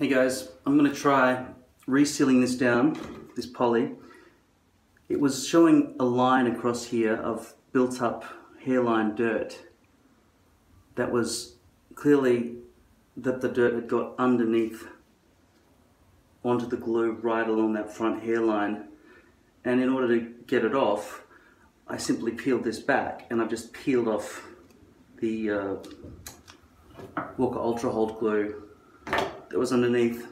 Hey guys, I'm going to try resealing this down, this poly. It was showing a line across here of built up hairline dirt. That was clearly that the dirt had got underneath onto the glue right along that front hairline. And in order to get it off, I simply peeled this back, and I've just peeled off the Walker Ultra Hold glue that was underneath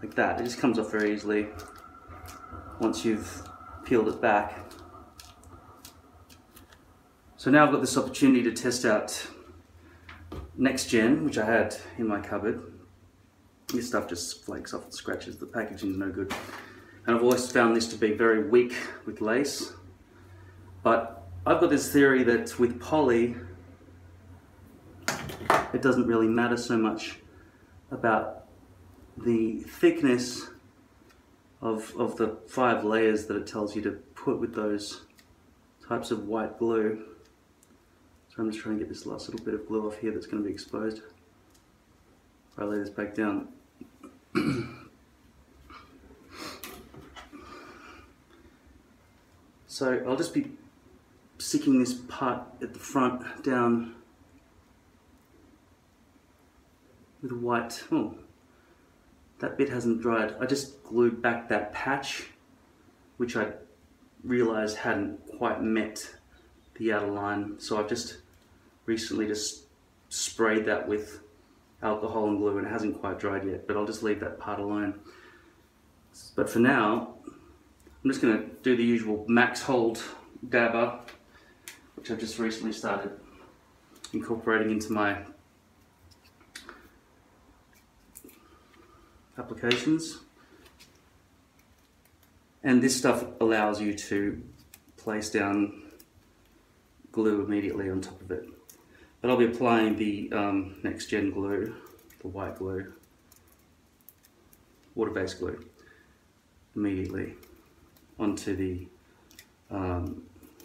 like that. It just comes off very easily once you've peeled it back. So now I've got this opportunity to test out NextGen, which I had in my cupboard. This stuff just flakes off and scratches. The packaging is no good. And I've always found this to be very weak with lace. But I've got this theory that with poly, it doesn't really matter so much about the thickness of the 5 layers that it tells you to put with those types of white glue. So I'm just trying to get this last little bit of glue off here that's going to be exposed. If I lay this back down. So I'll just be sticking this part at the front down with white. Oh, that bit hasn't dried. I just glued back that patch, which I realized hadn't quite met the outer line. So I've just recently just sprayed that with alcohol and glue, and it hasn't quite dried yet, but I'll just leave that part alone. But for now, I'm just going to do the usual max hold dabber, which I've just recently started incorporating into my applications. And this stuff allows you to place down glue immediately on top of it. But I'll be applying the NextGen glue, the white glue, water-based glue, immediately onto the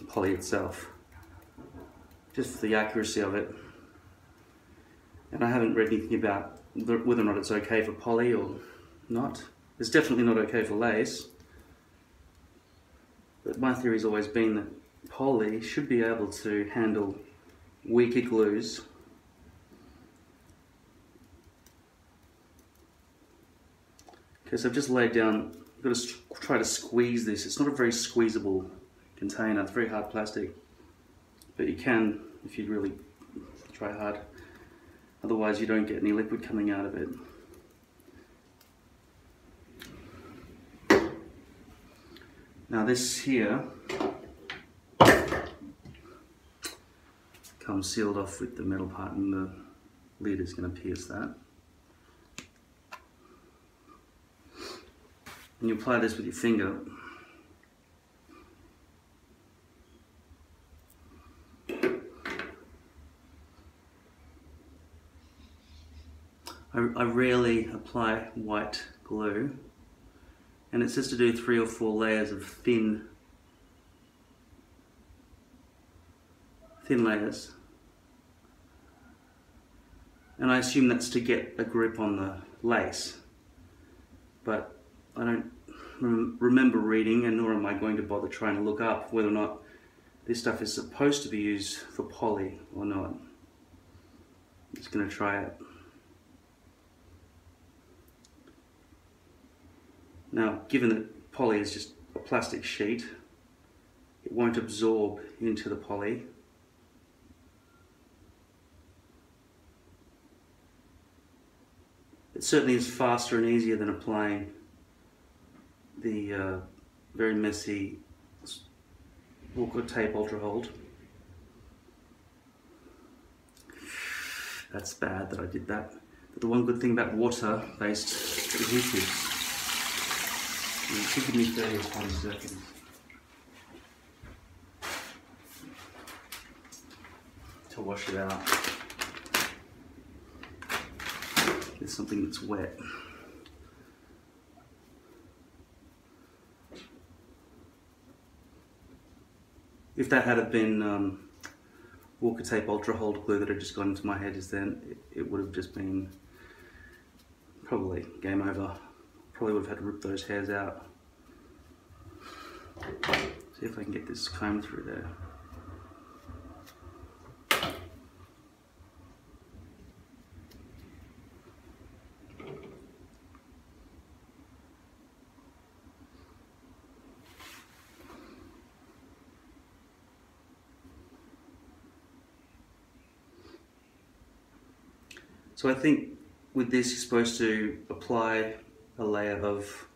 poly itself, just for the accuracy of it. And I haven't read anything about whether or not it's okay for poly or not. It's definitely not okay for lace, but my theory's always been that poly should be able to handle weaker glues. Okay, so I've just laid down, I've got to try to squeeze this. It's not a very squeezable container, it's very hard plastic, but you can if you really try hard. Otherwise you don't get any liquid coming out of it. Now this here comes sealed off with the metal part, and the lid is going to pierce that. And you apply this with your finger. I rarely apply white glue, and it says to do 3 or 4 layers of thin layers, and I assume that's to get a grip on the lace, but I don't remember reading, and nor am I going to bother trying to look up whether or not this stuff is supposed to be used for poly or not. I'm just going to try it. Now, given that poly is just a plastic sheet, it won't absorb into the poly. It certainly is faster and easier than applying the very messy Walker Tape Ultra Hold. That's bad that I did that. But the one good thing about water-based adhesives, it took me 30 or 40 seconds. To wash it out. It's something that's wet. If that had been Walker Tape Ultra Hold glue that had just gone into my head, then it would have just been probably game over. Probably would have had to rip those hairs out. See if I can get this comb through there. So I think with this you're supposed to apply a layer of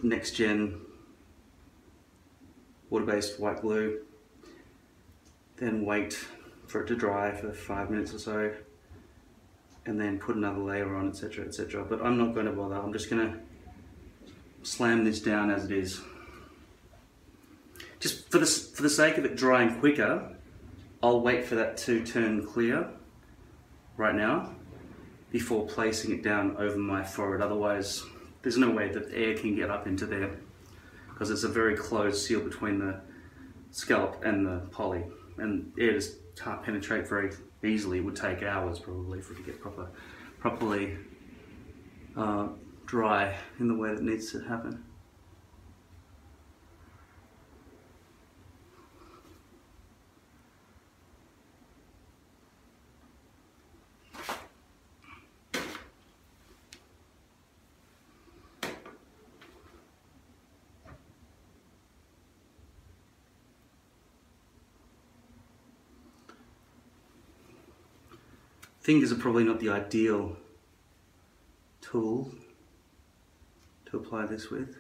NextGen water-based white glue, then wait for it to dry for 5 minutes or so, and then put another layer on, etc, etc. But I'm not going to bother, I'm just going to slam this down as it is. Just for the sake of it drying quicker, I'll wait for that to turn clear right now before placing it down over my forehead. Otherwise there's no way that air can get up into there, because it's a very closed seal between the scalp and the poly, and air just can't penetrate very easily. It would take hours probably for it to get properly dry in the way that needs to happen. Fingers are probably not the ideal tool to apply this with.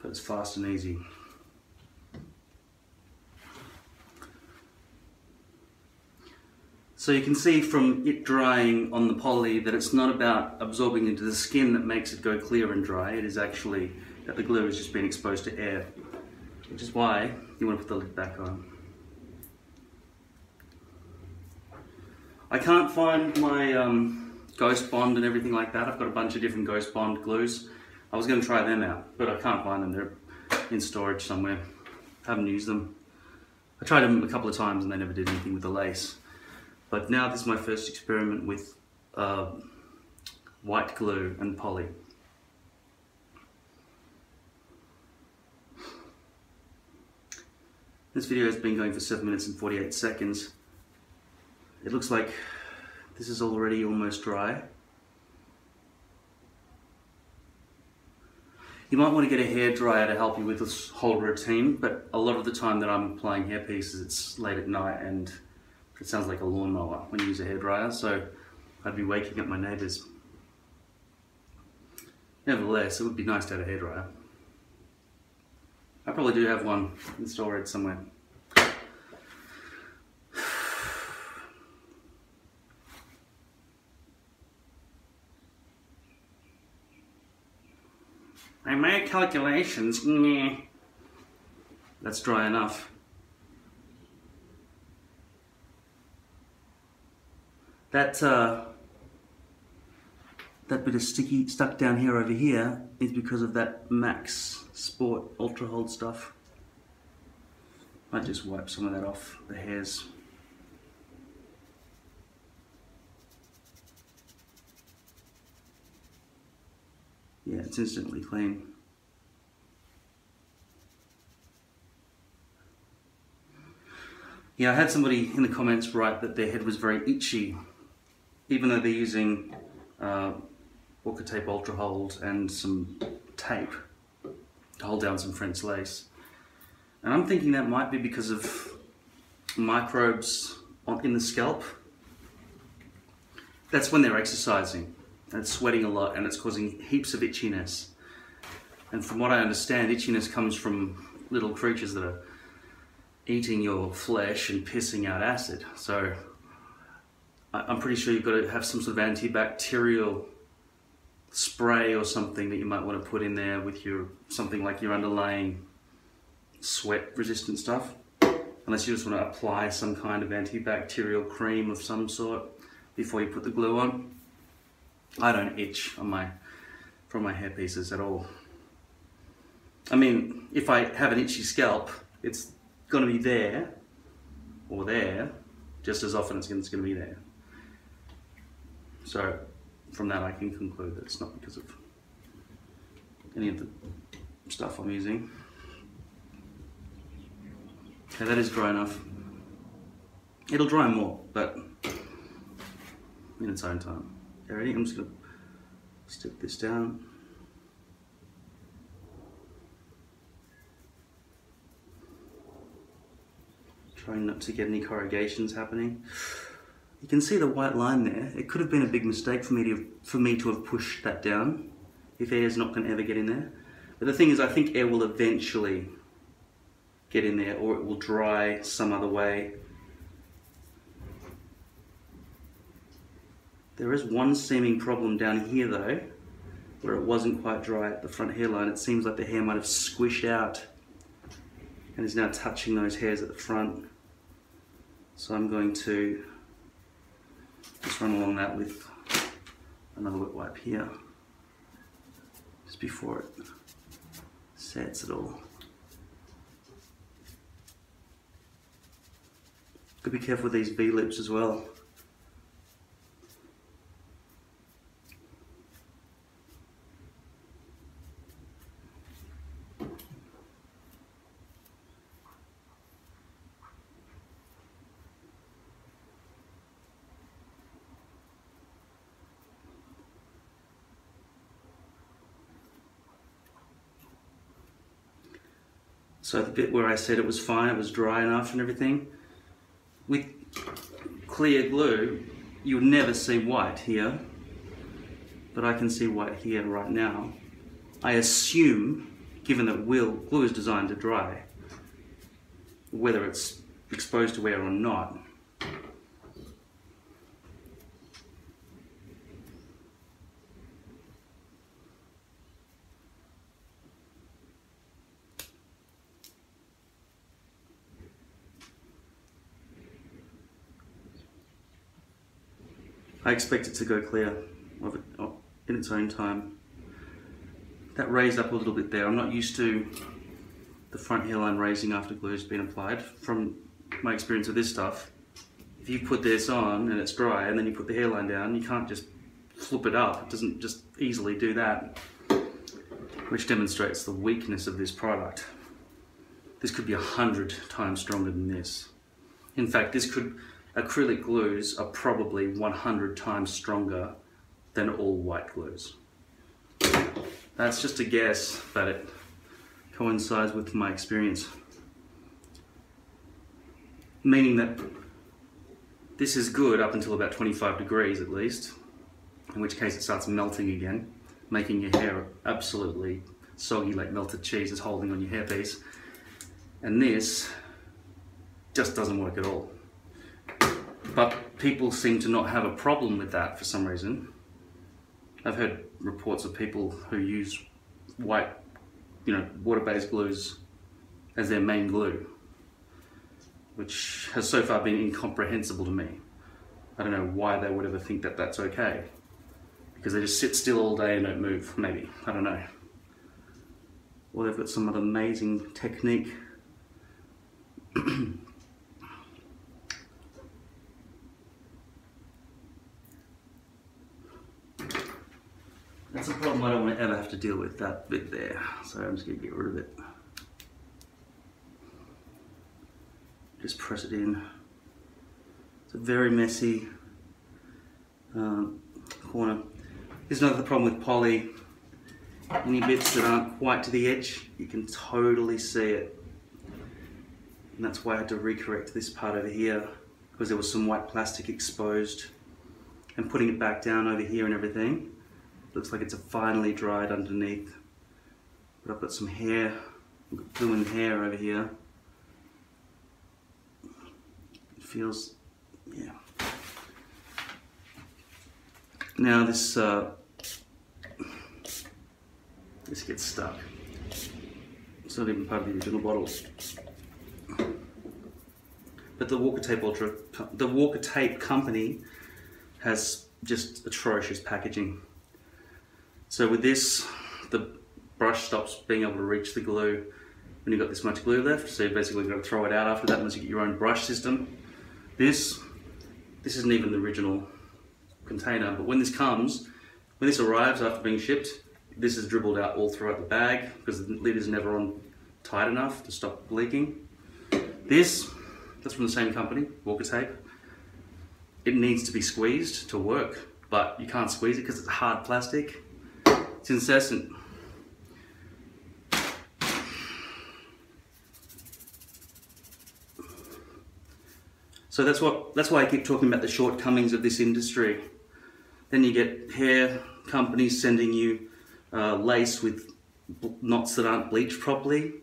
But it's fast and easy. So you can see from it drying on the poly that it's not about absorbing into the skin that makes it go clear and dry. It is actually that the glue has just been exposed to air, which is why you want to put the lid back on. I can't find my Ghost Bond and everything like that. I've got a bunch of different Ghost Bond glues. I was going to try them out, but I can't find them. They're in storage somewhere. I haven't used them. I tried them a couple of times and they never did anything with the lace. But now this is my first experiment with white glue and poly. This video has been going for 7 minutes and 48 seconds. It looks like this is already almost dry. You might want to get a hairdryer to help you with this whole routine, but a lot of the time that I'm applying hair pieces, it's late at night and it sounds like a lawnmower when you use a hairdryer, so I'd be waking up my neighbours. Nevertheless, it would be nice to have a hairdryer. I probably do have one in storage somewhere. I made calculations. Nah. That's dry enough. That bit of sticky stuck down here over here is because of that Max Sport Ultra Hold stuff. Might just wipe some of that off the hairs. Yeah, it's instantly clean. Yeah, I had somebody in the comments write that their head was very itchy, even though they're using Walker Tape Ultra Hold and some tape to hold down some French lace. And I'm thinking that might be because of microbes in the scalp. That's when they're exercising and sweating a lot, and it's causing heaps of itchiness. And from what I understand, itchiness comes from little creatures that are eating your flesh and pissing out acid. So I'm pretty sure you've got to have some sort of antibacterial spray or something that you might want to put in there with your something like your underlying sweat resistant stuff, unless you just want to apply some kind of antibacterial cream of some sort before you put the glue on. I don't itch on from my hair pieces at all. I mean, if I have an itchy scalp, it's going to be there or there just as often as it's going to be there. So from that I can conclude that it's not because of any of the stuff I'm using. Okay, that is dry enough. It'll dry more, but in its own time. Okay, ready? I'm just going to stick this down. Trying not to get any corrugations happening. You can see the white line there. It could have been a big mistake for me to have pushed that down, if air is not going to ever get in there. But the thing is, I think air will eventually get in there, or it will dry some other way. There is one seeming problem down here though, where it wasn't quite dry at the front hairline. It seems like the hair might have squished out and is now touching those hairs at the front. So I'm going to just run along that with another wet wipe here, just before it sets it all. Got to be careful with these V-lips as well. So the bit where I said it was fine, it was dry enough and everything, with clear glue, you would never see white here, but I can see white here right now. I assume, given that glue is designed to dry, whether it's exposed to air or not, I expect it to go clear in its own time. That raised up a little bit there. I'm not used to the front hairline raising after glue has been applied. From my experience with this stuff, if you put this on and it's dry and then you put the hairline down, you can't just flip it up. It doesn't just easily do that, which demonstrates the weakness of this product. This could be 100 times stronger than this. In fact, acrylic glues are probably 100 times stronger than all white glues. That's just a guess, but it coincides with my experience. Meaning that this is good up until about 25 degrees at least, in which case it starts melting again, making your hair absolutely soggy like melted cheese is holding on your hairpiece. And this just doesn't work at all. But people seem to not have a problem with that for some reason. I've heard reports of people who use white, water-based glues as their main glue, which has so far been incomprehensible to me. I don't know why they would ever think that that's okay. Because they just sit still all day and don't move, maybe. I don't know. Or they've got some other amazing technique. That's a problem I don't want to ever have to deal with, that bit there. So I'm just going to get rid of it. Just press it in. It's a very messy corner. Here's another problem with poly. Any bits that aren't quite to the edge, you can totally see it. And that's why I had to recorrect this part over here, because there was some white plastic exposed. And putting it back down over here and everything, looks like it's finally dried underneath. But I've got some hair, I've got glue and hair over here. It feels, yeah. Now this gets stuck. It's not even part of the original bottle. But the Walker Tape company has just atrocious packaging. So with this, the brush stops being able to reach the glue when you've got this much glue left, so you basically got to throw it out after that unless you get your own brush system. This isn't even the original container, but when this arrives after being shipped, this is dribbled out all throughout the bag because the lid is never on tight enough to stop leaking. That's from the same company, Walker Tape. It needs to be squeezed to work, but you can't squeeze it because it's hard plastic. It's incessant. So that's why I keep talking about the shortcomings of this industry. Then you get hair companies sending you lace with knots that aren't bleached properly,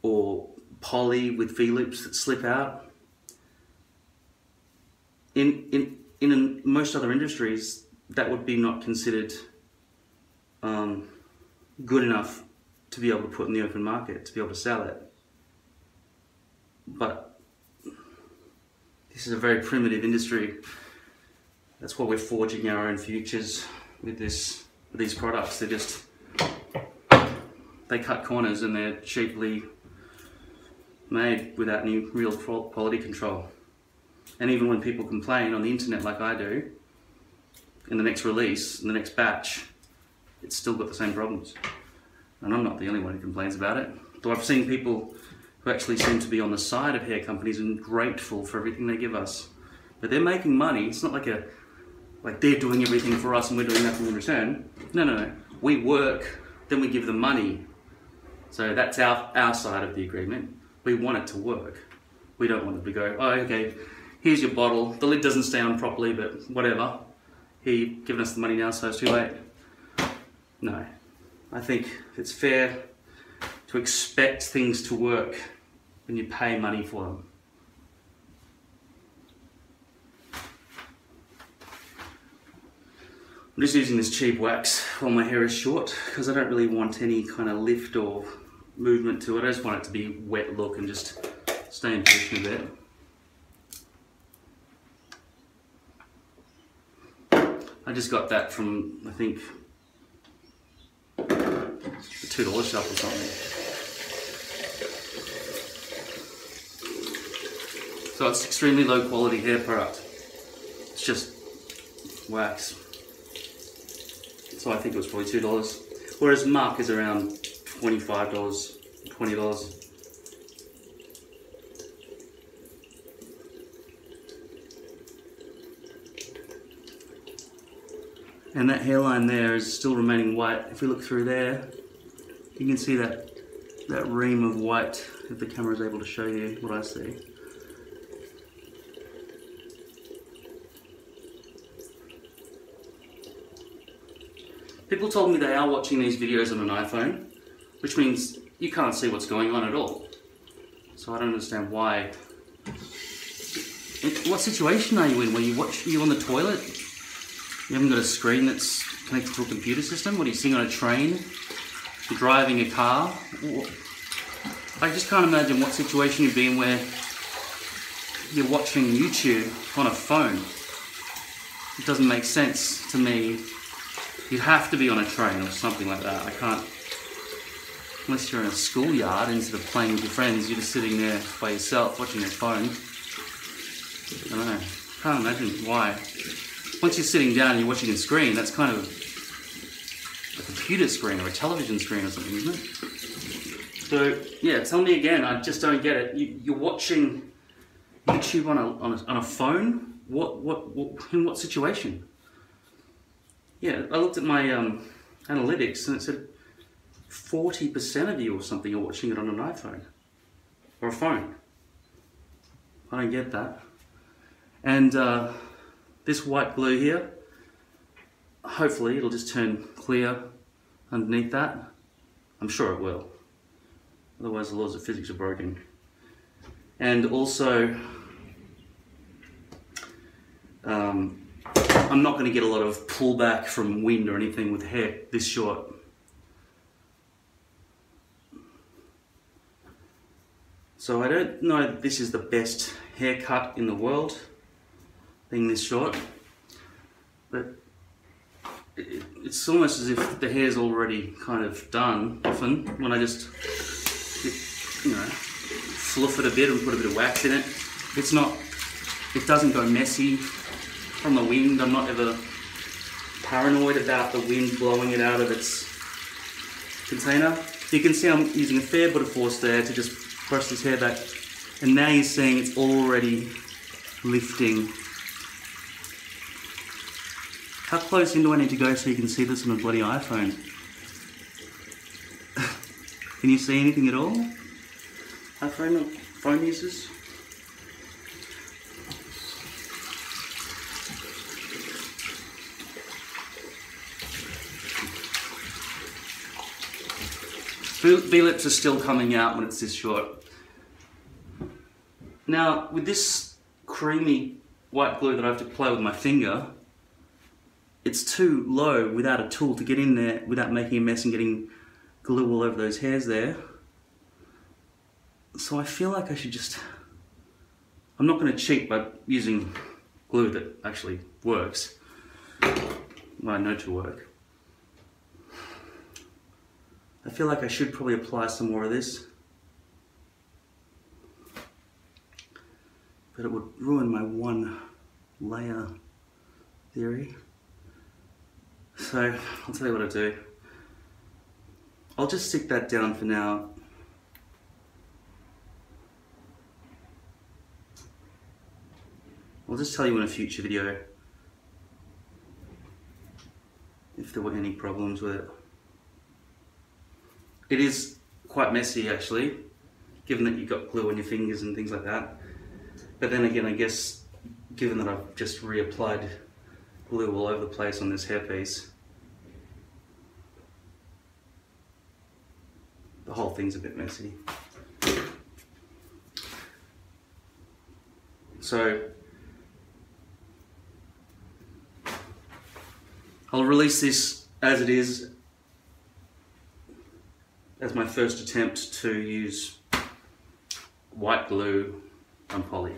or poly with V-loops that slip out. In most other industries, that would be not considered good enough to be able to put in the open market, to be able to sell it. But this is a very primitive industry. That's why we're forging our own futures with these products. They cut corners and they're cheaply made without any real quality control. And even when people complain on the internet like I do, in the next release, in the next batch, it's still got the same problems. And I'm not the only one who complains about it. Though I've seen people who actually seem to be on the side of hair companies and grateful for everything they give us. But they're making money. It's not like they're doing everything for us and we're doing nothing in return. No. We work, then we give them money. So that's our side of the agreement. We want it to work. We don't want it to go, oh, okay, here's your bottle. The lid doesn't stay on properly, but whatever. Here, you've given us the money now, so it's too late. No. I think it's fair to expect things to work when you pay money for them. I'm just using this cheap wax while my hair is short because I don't really want any kind of lift or movement to it. I just want it to be wet look and just stay in position a bit. I just got that from, I think, the $2 shop or something. So it's extremely low quality hair product. It's just wax. So I think it was probably $2. Whereas Mark is around $25, $20. And that hairline there is still remaining white. If we look through there, you can see that ream of white, if the camera is able to show you what I see. People told me they are watching these videos on an iPhone, which means you can't see what's going on at all. So I don't understand why. What situation are you in? Are you on the toilet? You haven't got a screen that's connected to a computer system? What, are you sitting on a train? You're driving a car? I just can't imagine what situation you'd be in where you're watching YouTube on a phone. It doesn't make sense to me. You'd have to be on a train or something like that. I can't, unless you're in a schoolyard instead of playing with your friends, you're just sitting there by yourself watching your phone. I don't know, can't imagine why. Once you're sitting down and you're watching a screen, that's kind of a computer screen or a television screen or something, isn't it? So yeah, tell me again, I just don't get it. You're watching YouTube on a phone? In what situation? Yeah, I looked at my analytics and it said 40% of you or something are watching it on an iPhone or a phone. I don't get that. And this white glue here, hopefully it'll just turn clear underneath that. I'm sure it will. Otherwise the laws of physics are broken. And also, I'm not going to get a lot of pullback from wind or anything with hair this short. So I don't know if this is the best haircut in the world, being this short, but it's almost as if the hair's already kind of done often when I just, you know, fluff it a bit and put a bit of wax in it. It's not, it doesn't go messy from the wind. I'm not ever paranoid about the wind blowing it out of its container. You can see I'm using a fair bit of force there to just brush this hair back, and now you're seeing it's already lifting. How close in do I need to go so you can see this on a bloody iPhone? Can you see anything at all? iPhone phone users? V-lips are still coming out when it's this short. Now, with this creamy white glue that I have to apply with my finger, it's too low without a tool to get in there without making a mess and getting glue all over those hairs there. So I feel like I should just... I'm not going to cheat by using glue that actually works. Well, I know to work. I feel like I should probably apply some more of this, but it would ruin my one layer theory. So I'll tell you what I'll do. I'll just stick that down for now. I'll just tell you in a future video if there were any problems with it. It is quite messy actually, given that you've got glue on your fingers and things like that. But then again, I guess, given that I've just reapplied glue all over the place on this hairpiece, the whole thing's a bit messy. So, I'll release this as it is, as my first attempt to use white glue on poly.